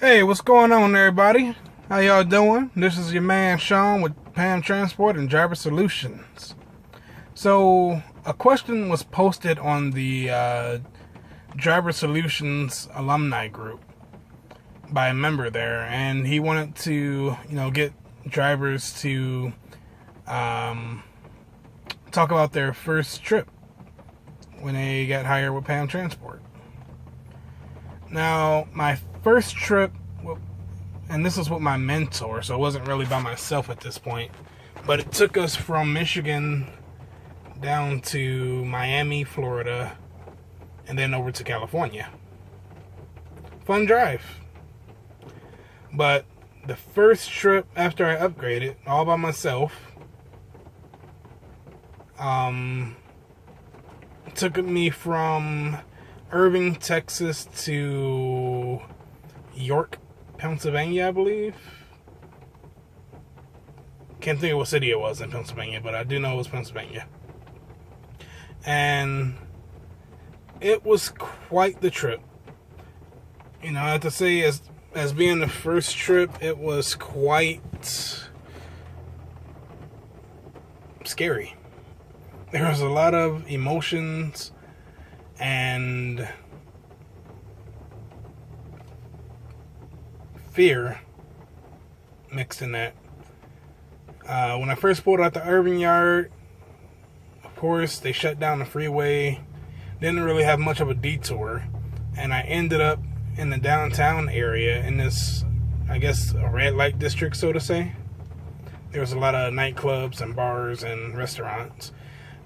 Hey, what's going on, everybody? How y'all doing? This is your man Shawn with Pam Transport and Driver Solutions. So, a question was posted on the Driver Solutions alumni group by a member there, and he wanted to, get drivers to talk about their first trip when they got hired with Pam Transport. Now, my first trip, and this was with my mentor, so it wasn't really by myself at this point, but it took us from Michigan down to Miami, Florida, and then over to California. Fun drive. But the first trip after I upgraded, all by myself, took me from Irving, Texas to York, Pennsylvania, I believe. Can't think of what city it was in Pennsylvania, but I do know it was Pennsylvania. And it was quite the trip. I have to say, as being the first trip, it was quite scary. There was a lot of emotions and fear mixed in that. When I first pulled out the Irving yard, of course, they shut down the freeway. Didn't really have much of a detour. And I ended up in the downtown area in this, I guess, a red light district, so to say. There was a lot of nightclubs and bars and restaurants.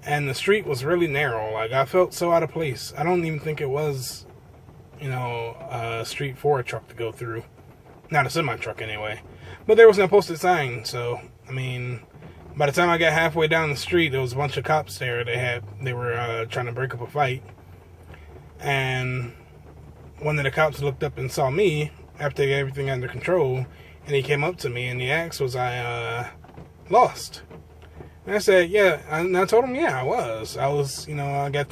And the street was really narrow. Like, I felt so out of place. I don't even think it was, a street for a truck to go through. Not a semi-truck, anyway. But there was no posted sign, so, by the time I got halfway down the street, there was a bunch of cops there. They were trying to break up a fight. And one of the cops looked up and saw me after they got everything under control. And he came up to me, and he asked, was I lost? And I said, yeah. And I told him, yeah, I was. I got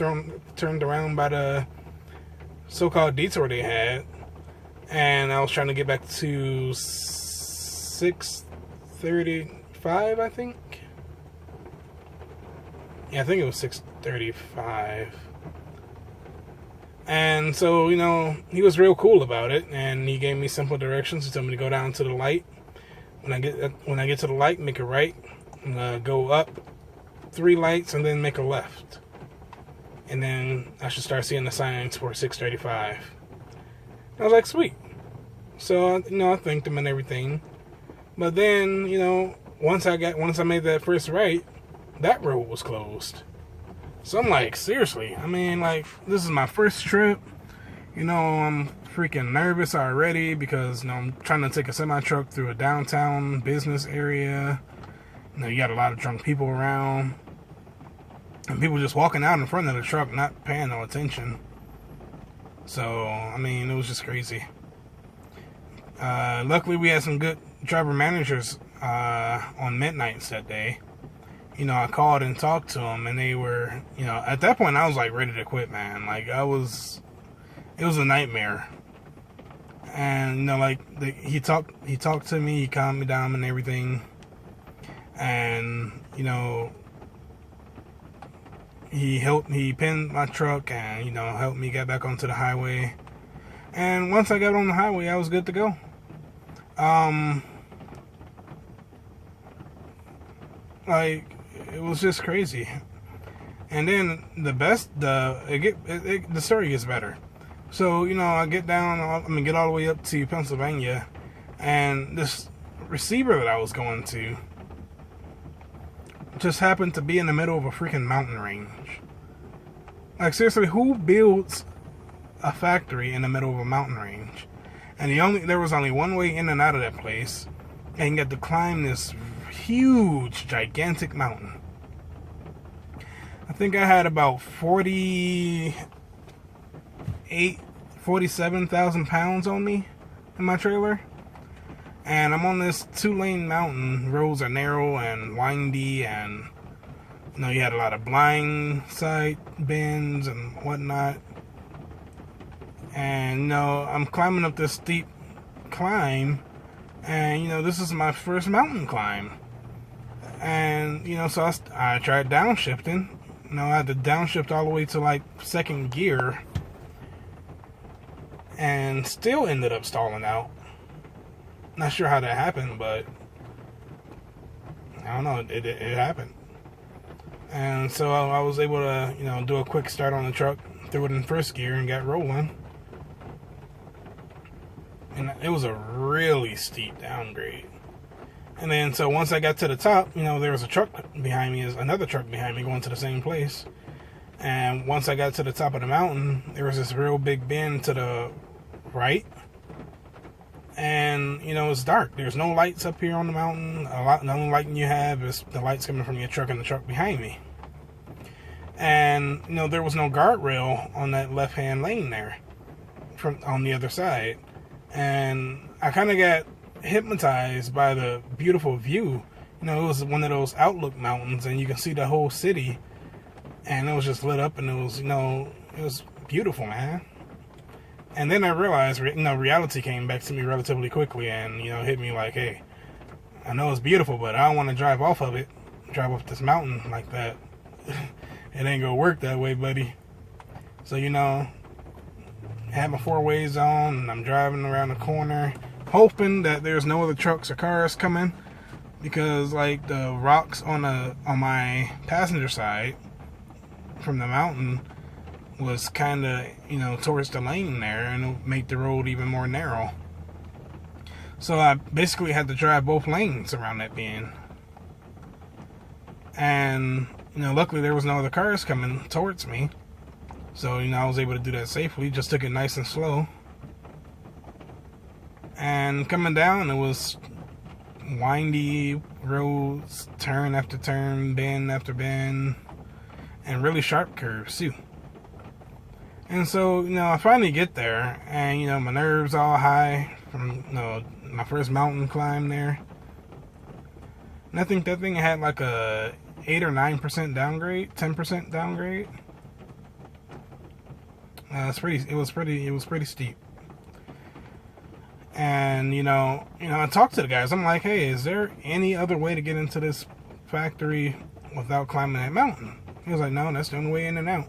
turned around by the so-called detour they had. And I was trying to get back to 6:35, I think. Yeah, I think it was 6:35. And so, he was real cool about it. And he gave me simple directions. He told me to go down to the light. When I get to the light, make a right. Go up 3 lights and then make a left. And then I should start seeing the signs for 6:35. I was like, sweet. So, I thanked him and everything. But then, once I made that first right, that road was closed. So I'm like, seriously? This is my first trip. I'm freaking nervous already because, I'm trying to take a semi-truck through a downtown business area. You got a lot of drunk people around. And people just walking out in front of the truck, not paying no attention. So, it was just crazy. Luckily, we had some good driver managers on midnights that day. I called and talked to them, and they were, at that point, I was like ready to quit, man. It was a nightmare. And he talked to me, he calmed me down and everything. And he pinned my truck and helped me get back onto the highway. And once I got on the highway, I was good to go. It was just crazy. And then the story gets better. So, I get get all the way up to Pennsylvania, and this receiver that I was going to just happened to be in the middle of a freaking mountain range. Like, seriously, who builds a factory in the middle of a mountain range? And there was only one way in and out of that place, and you had to climb this huge, gigantic mountain. I think I had about 47,000 pounds on me in my trailer. And I'm on this 2-lane mountain. Roads are narrow and windy, and you had a lot of blind side bends and whatnot. And I'm climbing up this steep climb, and this is my first mountain climb. And so I tried downshifting. I had to downshift all the way to like second gear, and still ended up stalling out. Not sure how that happened, but I don't know, it happened. And so I was able to do a quick start on the truck, threw it in first gear, and got rolling. And it was a really steep downgrade. And then so once I got to the top, there was a truck behind me, another truck behind me going to the same place. And once I got to the top of the mountain, there was this real big bend to the right. And it's dark. There's no lights up here on the mountain. The only lighting you have is the lights coming from your truck and the truck behind me. And there was no guardrail on that left-hand lane there, on the other side. And I kind of got hypnotized by the beautiful view. It was one of those outlook mountains, and you can see the whole city. And it was just lit up, and it was beautiful, man. And then I realized, reality came back to me relatively quickly, and hit me like, hey, I know it's beautiful, but I don't want to drive off this mountain like that. It ain't gonna work that way, buddy. So I had my 4-ways on, and I'm driving around the corner, hoping that there's no other trucks or cars coming, because like the rocks on my passenger side from the mountain was kind of towards the lane there, and it'll make the road even more narrow. So I basically had to drive both lanes around that bend. And luckily there was no other cars coming towards me, so I was able to do that safely. Just took it nice and slow. And coming down, it was windy roads, turn after turn, bend after bend, and really sharp curves too. And so, I finally get there, and, my nerves all high from, my first mountain climb there. And I think that thing had like a 8 or 9% downgrade, 10% downgrade. It was pretty steep. And, I talked to the guys. I'm like, hey, is there any other way to get into this factory without climbing that mountain? He was like, no, that's the only way in and out.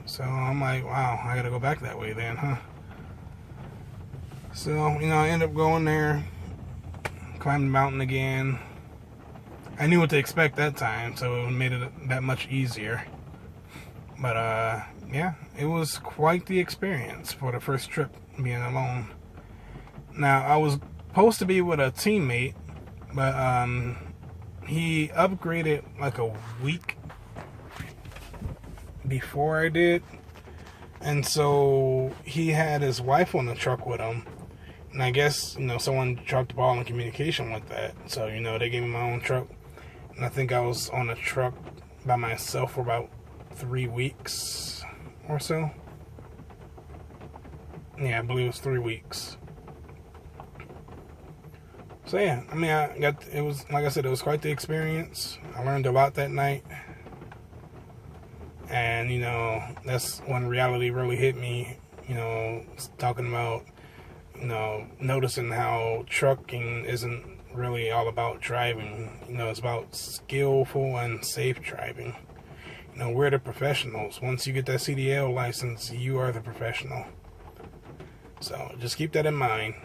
So I'm like, wow, I gotta go back that way then, huh? So, I ended up going there, climbed the mountain again. I knew what to expect that time, so it made it that much easier. But, yeah, it was quite the experience for the first trip being alone. Now, I was supposed to be with a teammate, but, he upgraded like a week before I did, and so he had his wife on the truck with him, and I guess someone dropped the ball in communication with that, so they gave me my own truck, and I think I was on the truck by myself for about 3 weeks or so. Yeah, I believe it was 3 weeks. So yeah, it was, like I said, it was quite the experience. I learned a lot that night. And, that's when reality really hit me, talking about, noticing how trucking isn't really all about driving. It's about skillful and safe driving. We're the professionals. Once you get that CDL license, you are the professional. So just keep that in mind.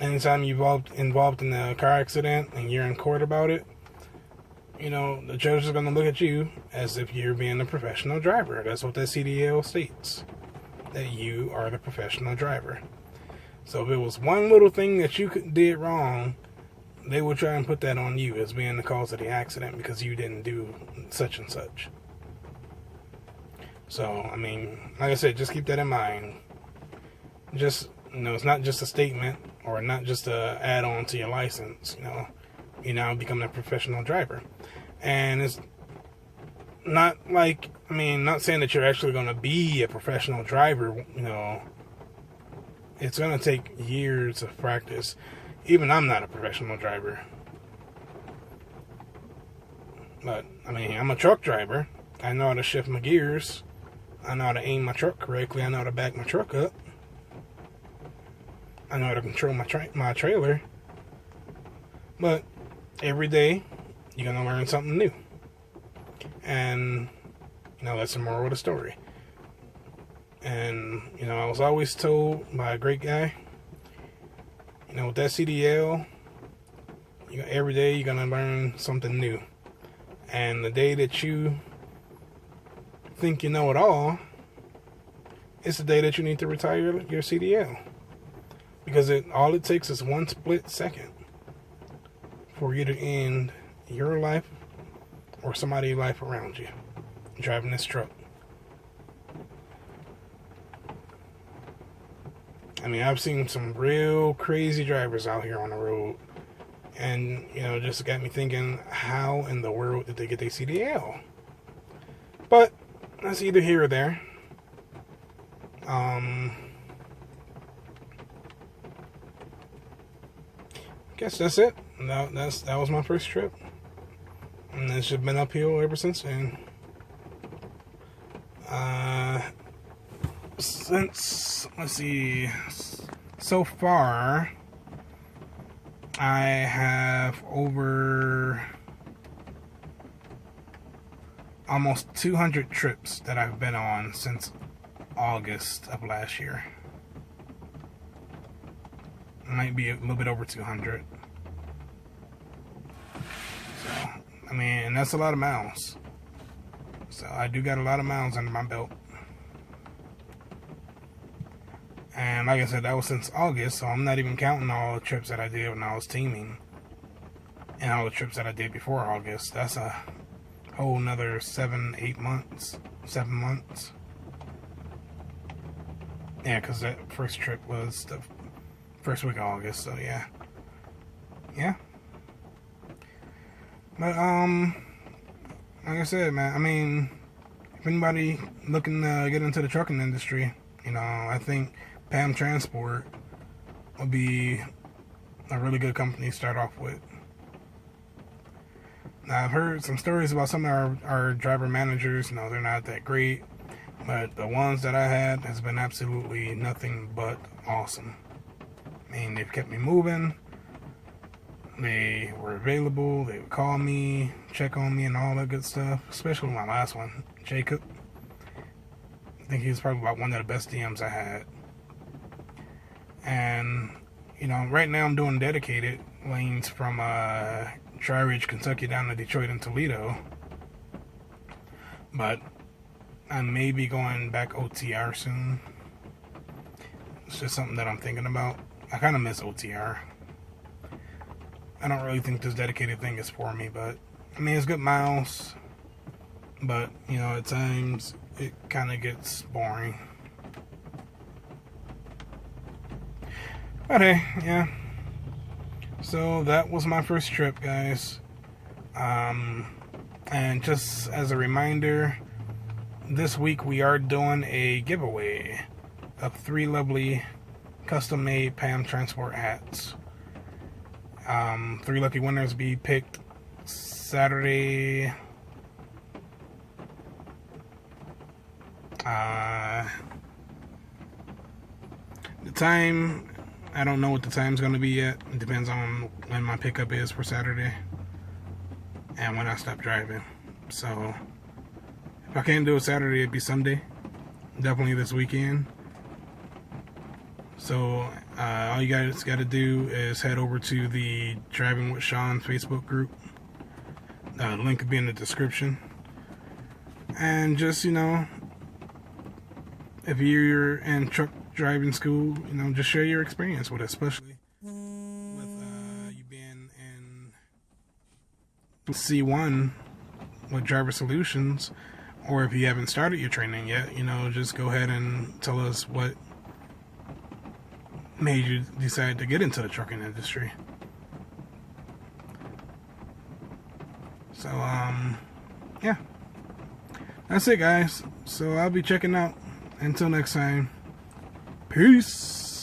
Anytime you're involved in a car accident and you're in court about it, the judge is going to look at you as if you're being a professional driver. That's what that CDL states, that you are the professional driver. So if it was one little thing that you did wrong, they will try and put that on you as being the cause of the accident because you didn't do such and such. So, like I said, just keep that in mind. Just, it's not just a statement or not just a add-on to your license, you now become a professional driver. And it's not like, not saying that you're actually going to be a professional driver, it's going to take years of practice. Even I'm not a professional driver. But, I'm a truck driver. I know how to shift my gears. I know how to aim my truck correctly. I know how to back my truck up. I know how to control my trailer. But every day, you're going to learn something new. And, that's the moral of the story. And, I was always told by a great guy, with that CDL, every day you're going to learn something new. And the day that you think you know it all, it's the day that you need to retire your CDL. Because all it takes is one split second for you to end your life or somebody's life around you driving this truck. I mean, I've seen some real crazy drivers out here on the road. And, just got me thinking, how in the world did they get their CDL? But that's either here or there. I guess that's it. That was my first trip. And it's just been uphill ever since then. Let's see, so far, I have over almost 200 trips that I've been on since August of last year. Might be a little bit over 200. So, and that's a lot of miles. So I do got a lot of miles under my belt. And like I said, that was since August, so I'm not even counting all the trips that I did when I was teaming. And all the trips that I did before August. That's a whole nother 7 months. Yeah, because that first trip was the first week of August, so yeah. But, like I said, man, if anybody looking to get into the trucking industry, I think PAM Transport would be a really good company to start off with. Now, I've heard some stories about some of our driver managers. They're not that great, but the ones that I had has been absolutely nothing but awesome. They've kept me moving. They were available. They would call me, check on me, and all that good stuff. Especially my last one, Jacob. I think he was probably about one of the best DMs I had. And, right now I'm doing dedicated lanes from Dry Ridge, Kentucky down to Detroit and Toledo. But I may be going back OTR soon. It's just something that I'm thinking about. I kind of miss OTR. I don't really think this dedicated thing is for me, but it's good miles. But, at times it kind of gets boring. But hey, yeah. So that was my first trip, guys. And just as a reminder, this week we are doing a giveaway of 3 lovely custom-made PAM Transport hats. 3 lucky winners be picked Saturday. The time, I don't know what the time's going to be yet. It depends on when my pickup is for Saturday and when I stop driving. So if I can't do it Saturday, it'd be Sunday. Definitely this weekend. So all you guys got to do is head over to the Driving with Shawn Facebook group. The link will be in the description. And just, if you're in truck driving school, just share your experience with us, especially with you being in C1 with Driver Solutions, or if you haven't started your training yet, just go ahead and tell us what made you decide to get into the trucking industry. So, yeah. That's it, guys. So I'll be checking out. Until next time. Peace.